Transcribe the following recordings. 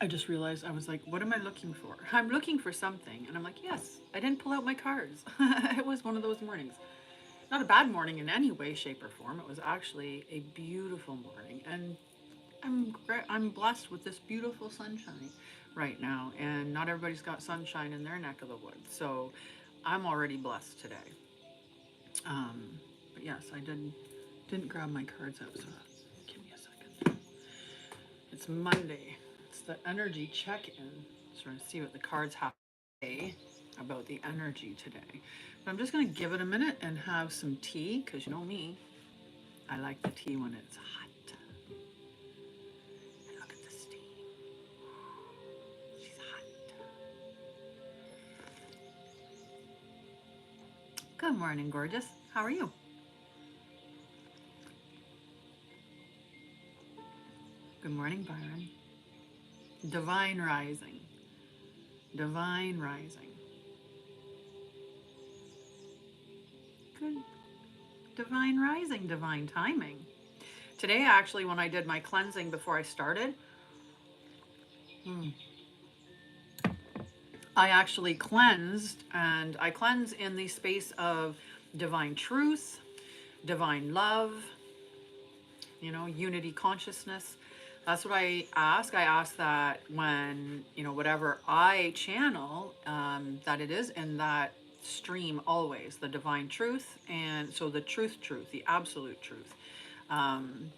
I just realized, I was like, what am I looking for? I'm looking for something. And I'm like, yes, I didn't pull out my cards. It was one of those mornings. Not a bad morning in any way, shape, or form. It was actually a beautiful morning. And I'm blessed with this beautiful sunshine right now. And not everybody's got sunshine in their neck of the woods. So I'm already blessed today. But yes, I didn't grab my cards out. So give me a second. It's Monday. It's the energy check-in. Just trying to see what the cards have to say about the energy today. But I'm just going to give it a minute and have some tea, because you know me, I like the tea when it's hot. And look at this tea. She's hot. Good morning, gorgeous. How are you? Good morning, Byron. Divine rising. Divine rising. Good. Divine rising, divine timing. Today, actually, when I did my cleansing before I started, I actually cleansed, and I cleanse in the space of divine truth, divine love, unity consciousness. That's what I ask. I ask that when, whatever I channel, that it is in that stream always, the divine truth. And so the truth, the absolute truth. And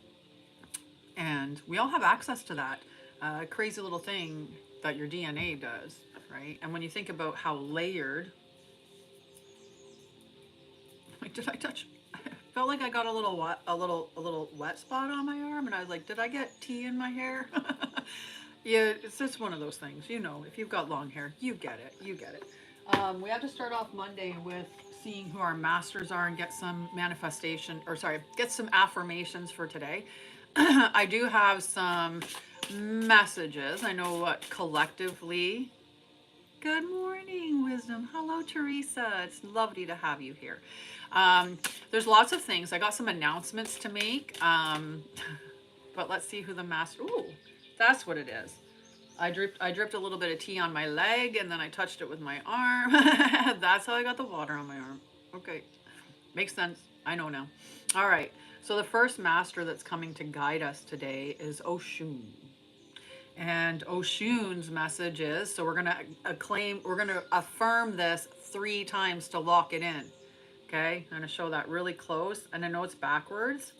we all have access to that crazy little thing that your DNA does, right? And when you think about how layered, like, did I touch? I felt like I got a little wet spot on my arm, and I was like, did I get tea in my hair? Yeah, it's just one of those things. If you've got long hair, you get it. You get it. We have to start off Monday with seeing who our masters are and get some manifestation, or sorry, get some affirmations for today. I do have some messages. I know what collectively. Good morning, Wisdom. Hello, Teresa. It's lovely to have you here. There's lots of things. I got some announcements to make, but let's see who the master. Ooh, that's what it is. I dripped a little bit of tea on my leg, and then I touched it with my arm. That's how I got the water on my arm. Okay, makes sense. I know now. All right. So the first master that's coming to guide us today is Oshun. And Oshun's message is, so we're going to affirm this 3 times to lock it in. Okay, I'm going to show that really close. And I know it's backwards,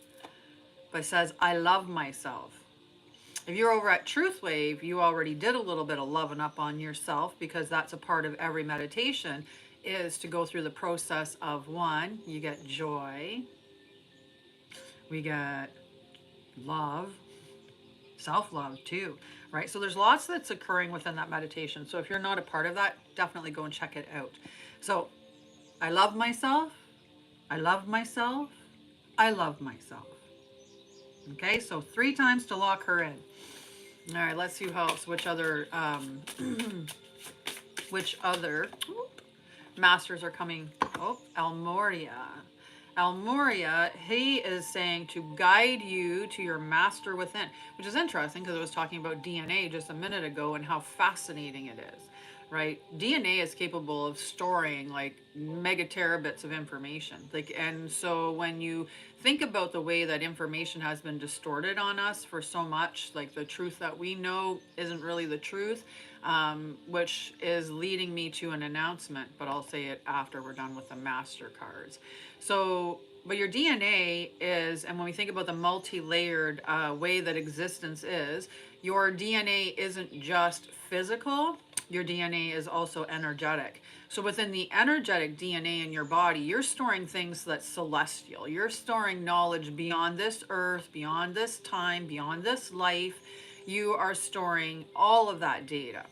but it says, I love myself. If you're over at Truth Wave, you already did a little bit of loving up on yourself, because that's a part of every meditation, is to go through the process of, one, you get joy, we get love, self-love too, right? So there's lots that's occurring within that meditation. So if you're not a part of that, definitely go and check it out. So I love myself, I love myself, I love myself. Okay, so 3 times to lock her in. All right, let's see who else, which other masters are coming. Oh, Almoria. Almoria, he is saying to guide you to your master within, which is interesting because I was talking about DNA just a minute ago and how fascinating it is, right? DNA is capable of storing like mega terabits of information. And so when you think about the way that information has been distorted on us for so much, like the truth that we know isn't really the truth, which is leading me to an announcement, but I'll say it after we're done with the master cards. So, but your DNA is, and when we think about the multi-layered way that existence is, your DNA isn't just physical, your DNA is also energetic. So within the energetic DNA in your body, you're storing things that's celestial. You're storing knowledge beyond this earth, beyond this time, beyond this life. You are storing all of that data.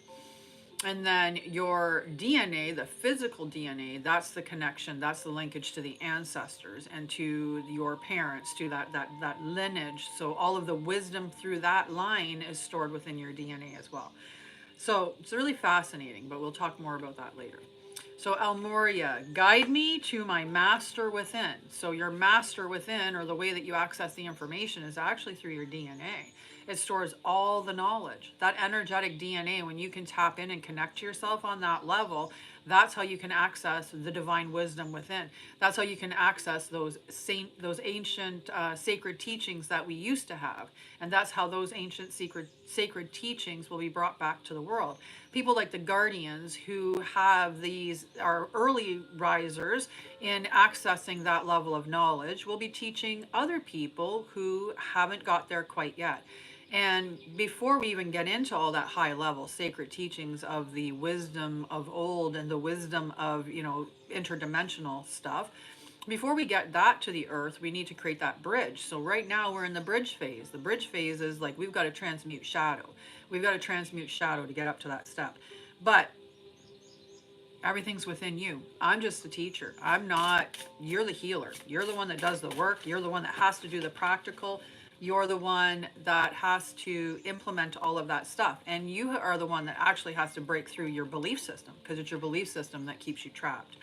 And then your DNA, the physical DNA, that's the connection, that's the linkage to the ancestors and to your parents, to that lineage. So all of the wisdom through that line is stored within your DNA as well. So it's really fascinating, but we'll talk more about that later. So Almoria, guide me to my master within. So your master within, or the way that you access the information, is actually through your DNA. It stores all the knowledge. That energetic DNA, when you can tap in and connect to yourself on that level, that's how you can access the divine wisdom within. That's how you can access those ancient sacred teachings that we used to have, and that's how those ancient sacred teachings will be brought back to the world. People like the guardians, who have these, are early risers in accessing that level of knowledge, will be teaching other people who haven't got there quite yet. And before we even get into all that high level sacred teachings of the wisdom of old and the wisdom of, interdimensional stuff, before we get that to the earth, we need to create that bridge. So right now we're in the bridge phase. The bridge phase is like, we've got to transmute shadow. We've got to transmute shadow to get up to that step. But everything's within you. I'm just the teacher. I'm not, you're the healer. You're the one that does the work. You're the one that has to do the practical. You're the one that has to implement all of that stuff. And you are the one that actually has to break through your belief system, because it's your belief system that keeps you trapped.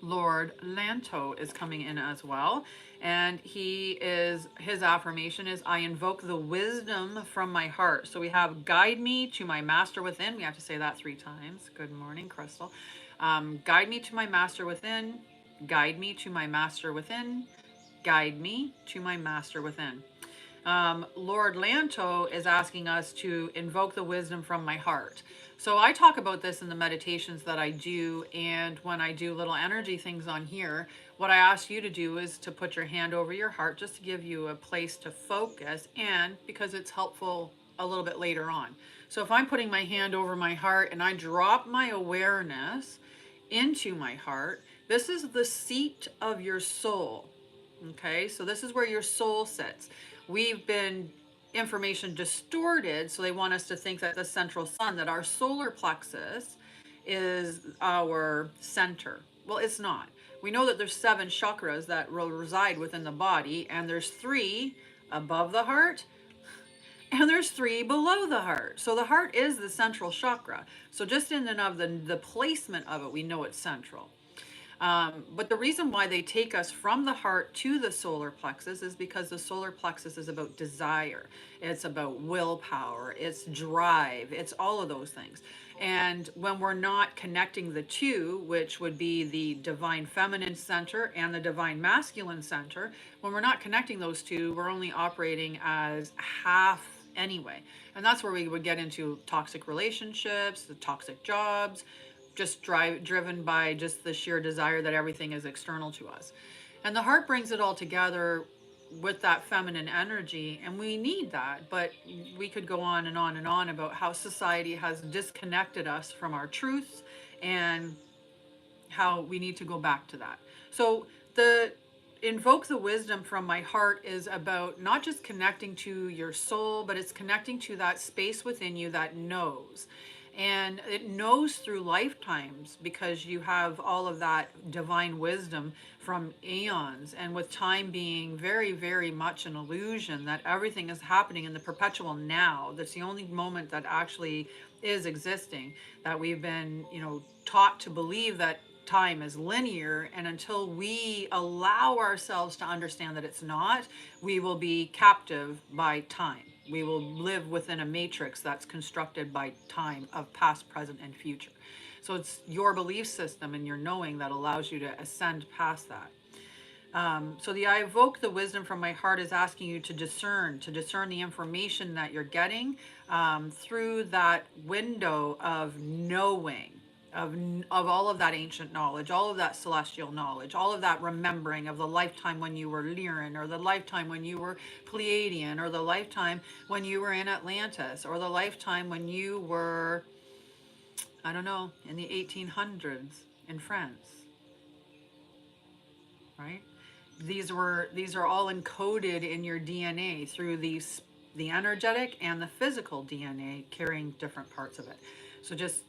Lord Lanto is coming in as well. And his affirmation is, I invoke the wisdom from my heart. So we have, guide me to my master within. We have to say that 3 times. Good morning, Crystal. Guide me to my master within. Guide me to my master within. Guide me to my master within. Lord Lanto is asking us to invoke the wisdom from my heart. So I talk about this in the meditations that I do, and when I do little energy things on here, what I ask you to do is to put your hand over your heart, just to give you a place to focus, and because it's helpful a little bit later on. So if I'm putting my hand over my heart and I drop my awareness into my heart, this is the seat of your soul. Okay, so this is where your soul sits. We've been information distorted, so they want us to think that the central sun, that our solar plexus is our center. Well, it's not. We know that there's 7 chakras that will reside within the body, and there's 3 above the heart, and there's 3 below the heart. So the heart is the central chakra. So just in and of the placement of it, we know it's central. But the reason why they take us from the heart to the solar plexus is because the solar plexus is about desire. It's about willpower. It's drive. It's all of those things. And when we're not connecting the two, which would be the divine feminine center and the divine masculine center, when we're not connecting those two, we're only operating as half anyway. And that's where we would get into toxic relationships, the toxic jobs, just driven by just the sheer desire that everything is external to us. And the heart brings it all together with that feminine energy, and we need that. But we could go on and on and on about how society has disconnected us from our truths, and how we need to go back to that. So the invoke the wisdom from my heart is about not just connecting to your soul, but it's connecting to that space within you that knows. And it knows through lifetimes, because you have all of that divine wisdom from eons. And with time being very, very much an illusion, that everything is happening in the perpetual now. That's the only moment that actually is existing, that we've been, taught to believe that time is linear, and until we allow ourselves to understand that it's not, we will be captive by time. We will live within a matrix that's constructed by time of past, present, and future. So it's your belief system and your knowing that allows you to ascend past that. So the I evoke the wisdom from my heart is asking you to discern the information that you're getting through that window of knowing, of all of that ancient knowledge, all of that celestial knowledge, all of that remembering of the lifetime when you were Lyran, or the lifetime when you were Pleiadian, or the lifetime when you were in Atlantis, or the lifetime when you were, I don't know, in the 1800s in France, right? These are all encoded in your DNA through the energetic and the physical DNA carrying different parts of it. So just,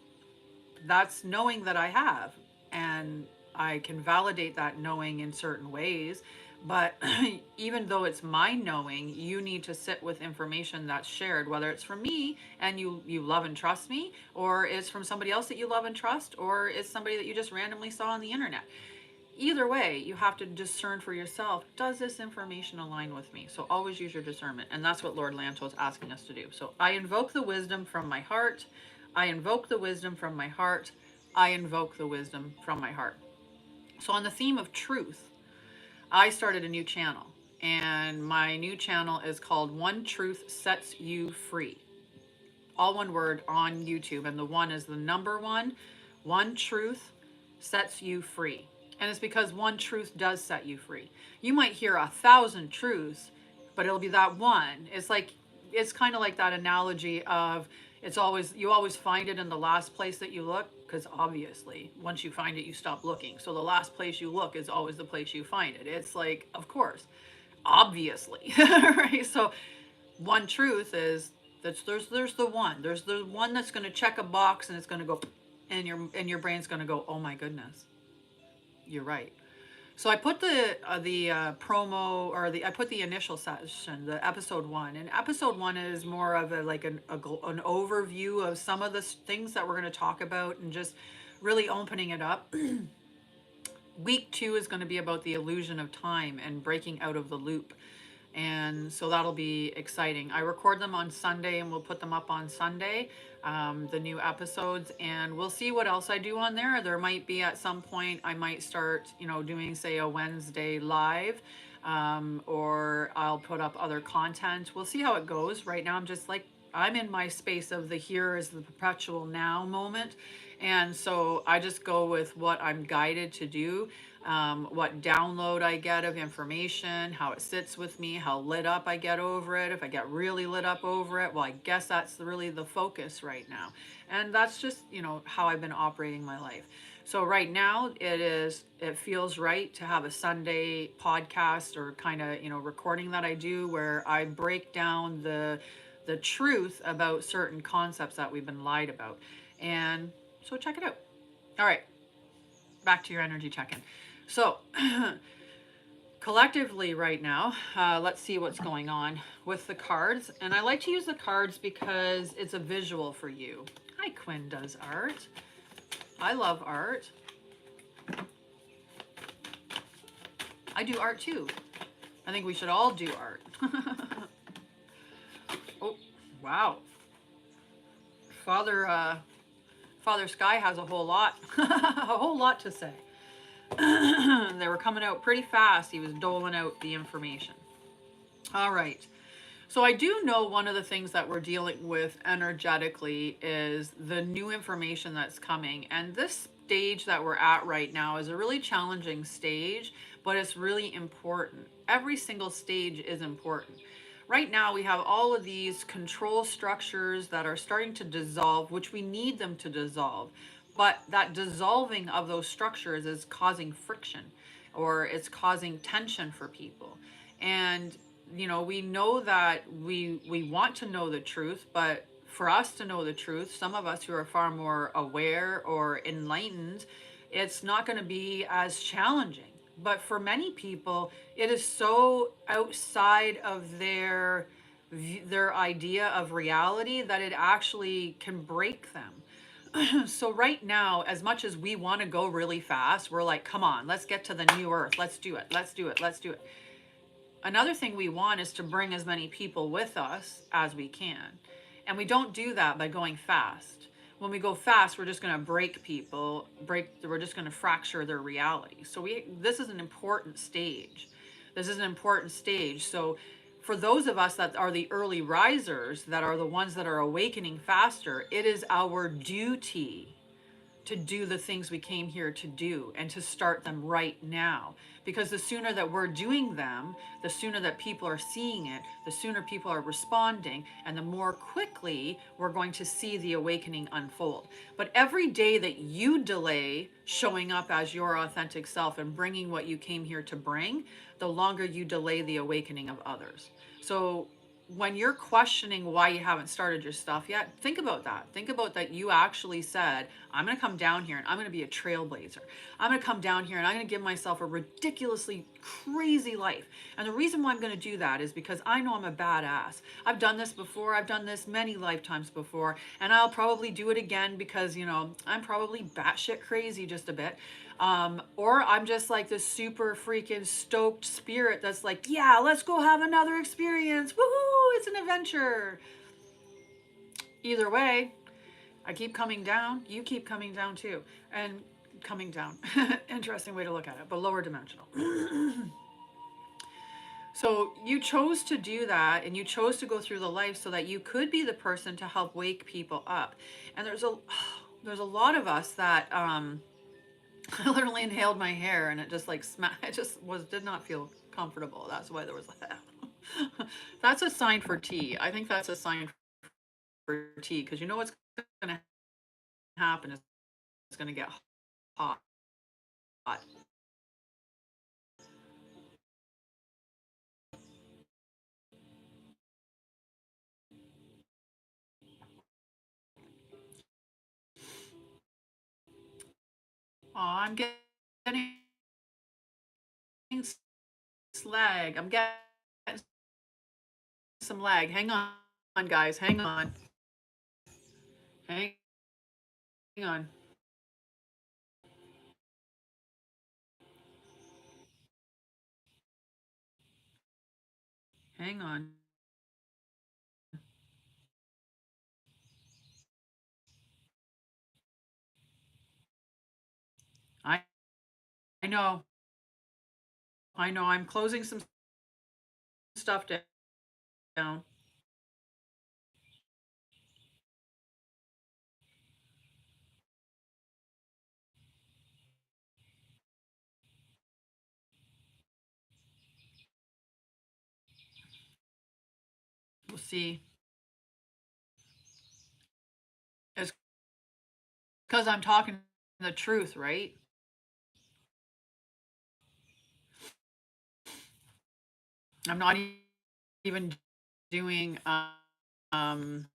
that's knowing that I have. And I can validate that knowing in certain ways. But even though it's my knowing, you need to sit with information that's shared, whether it's from me and you love and trust me, or it's from somebody else that you love and trust, or it's somebody that you just randomly saw on the internet. Either way, you have to discern for yourself, does this information align with me? So always use your discernment. And that's what Lord Lanto is asking us to do. So I invoke the wisdom from my heart. I invoke the wisdom from my heart. I invoke the wisdom from my heart. So on the theme of truth, I started a new channel. And my new channel is called One Truth Sets You Free. All one word on YouTube. And the one is the number one. One Truth Sets You Free. And it's because one truth does set you free. You might hear 1,000 truths, but it'll be that one. It's kind of like that analogy of you always find it in the last place that you look, because obviously once you find it, you stop looking. So the last place you look is always the place you find it. It's like, of course, obviously, right? So one truth is that there's the one. There's the one that's going to check a box and it's going to go, and your brain's going to go, oh my goodness. You're right. So I put the promo, or I put the initial session, the episode 1, and episode 1 is more of an overview of some of the things that we're going to talk about and just really opening it up. Week 2 is going to be about the illusion of time and breaking out of the loop. And so that'll be exciting. I record them on Sunday and we'll put them up on Sunday, the new episodes, and we'll see what else I do on there. There might be at some point, I might start, doing, say, a Wednesday live, or I'll put up other content. We'll see how it goes. Right now, I'm in my space of the here is the perpetual now moment. And so I just go with what I'm guided to do, what download I get of information, how it sits with me, how lit up I get over it. If I get really lit up over it, well, I guess that's really the focus right now. And that's just, how I've been operating my life. So right now it feels right to have a Sunday podcast, or kind of, recording that I do, where I break down the truth about certain concepts that we've been lied about. And so check it out. All right, back to your energy check-in. So collectively right now, let's see what's going on with the cards. And I like to use the cards because it's a visual for you. Hi, Quinn does art. I love art. I do art too. I think we should all do art. Oh, wow. Father Sky has a whole lot to say. They were coming out pretty fast. He was doling out the information. All right. So I do know one of the things that we're dealing with energetically is the new information that's coming. And this stage that we're at right now is a really challenging stage, but it's really important. Every single stage is important. Right now, we have all of these control structures that are starting to dissolve, which we need them to dissolve. But that dissolving of those structures is causing friction, or it's causing tension for people. And, we know that we want to know the truth, but for us to know the truth, some of us who are far more aware or enlightened, it's not going to be as challenging. But for many people, it is so outside of their idea of reality that it actually can break them. So right now, as much as we want to go really fast, we're like, come on, let's get to the new earth. Let's do it. Let's do it. Let's do it. Another thing we want is to bring as many people with us as we can. And we don't do that by going fast. When we go fast, we're just going to break people, we're just going to fracture their reality. So this is an important stage. This is an important stage. So for those of us that are the early risers, that are the ones that are awakening faster, it is our duty to do the things we came here to do and to start them right now. Because the sooner that we're doing them, the sooner that people are seeing it, the sooner people are responding, and the more quickly we're going to see the awakening unfold. But every day that you delay showing up as your authentic self and bringing what you came here to bring, the longer you delay the awakening of others. So when you're questioning why you haven't started your stuff yet, think about that. Think about that you actually said, I'm going to come down here and I'm going to be a trailblazer. I'm going to come down here and I'm going to give myself a ridiculously crazy life. And the reason why I'm going to do that is because I know I'm a badass. I've done this before. I've done this many lifetimes before. And I'll probably do it again because, I'm probably batshit crazy just a bit. Or I'm just like this super freaking stoked spirit that's like, yeah, let's go have another experience. Woohoo! It's an adventure. Either way, I keep coming down. You keep coming down too. And coming down. Interesting way to look at it, but lower dimensional. So you chose to do that and you chose to go through the life so that you could be the person to help wake people up. And there's a lot of us that I literally inhaled my hair and it just like it just did not feel comfortable. That's why there was that. That's a sign for tea. I think that's a sign for tea because you know what's going to happen is it's going to get hot. Oh, I'm getting slag. I'm getting some lag. Hang on, guys. Hang on. Hang on. Hang on. I I know. I know. I'm closing some stuff down. We'll see. It's because I'm talking the truth, right? I'm not even doing um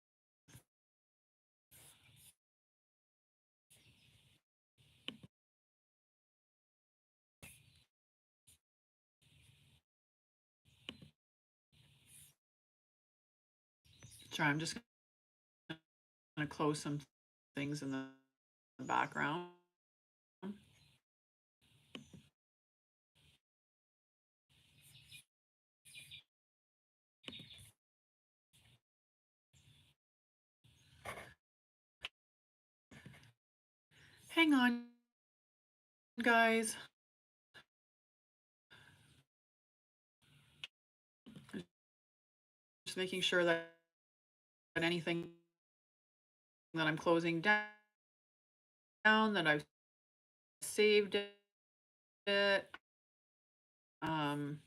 sorry, I'm just gonna close some things in the background. Hang on, guys. Just making sure that anything that I'm closing down, that I've saved it. Um,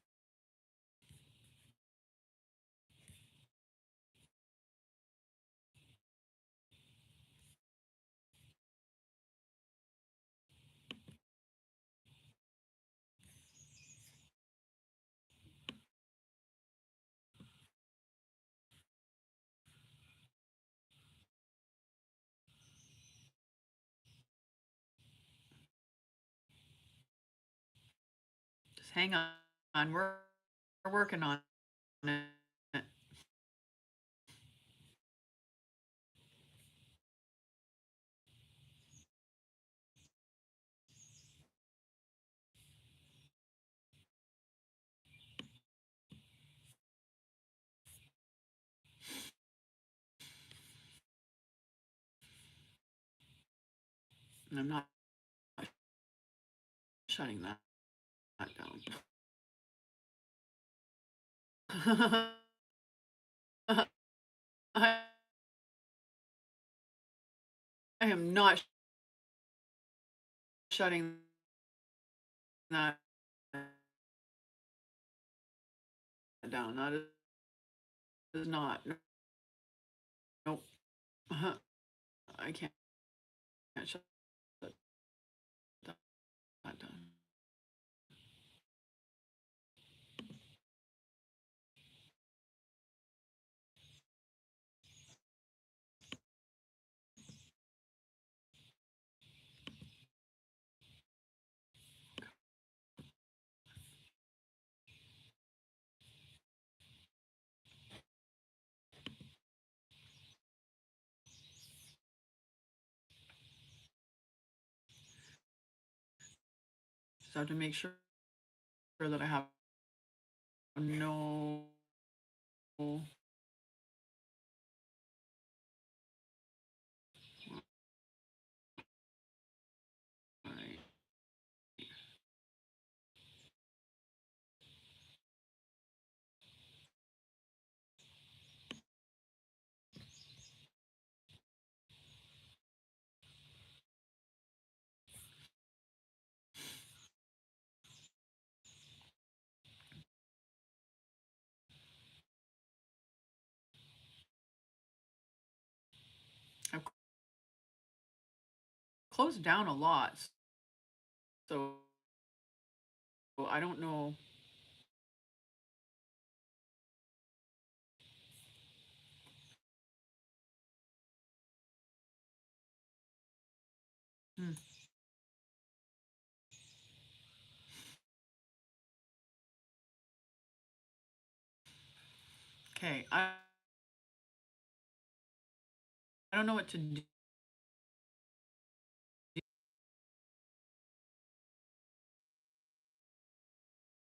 just hang on. We're working on it. And I'm not shutting that down. I am not shutting that down. That is not. Nope. I can't shut that down. So I have to make sure that I have no. Right. I've closed down a lot, so I don't know. Hmm. Okay, I don't know what to do.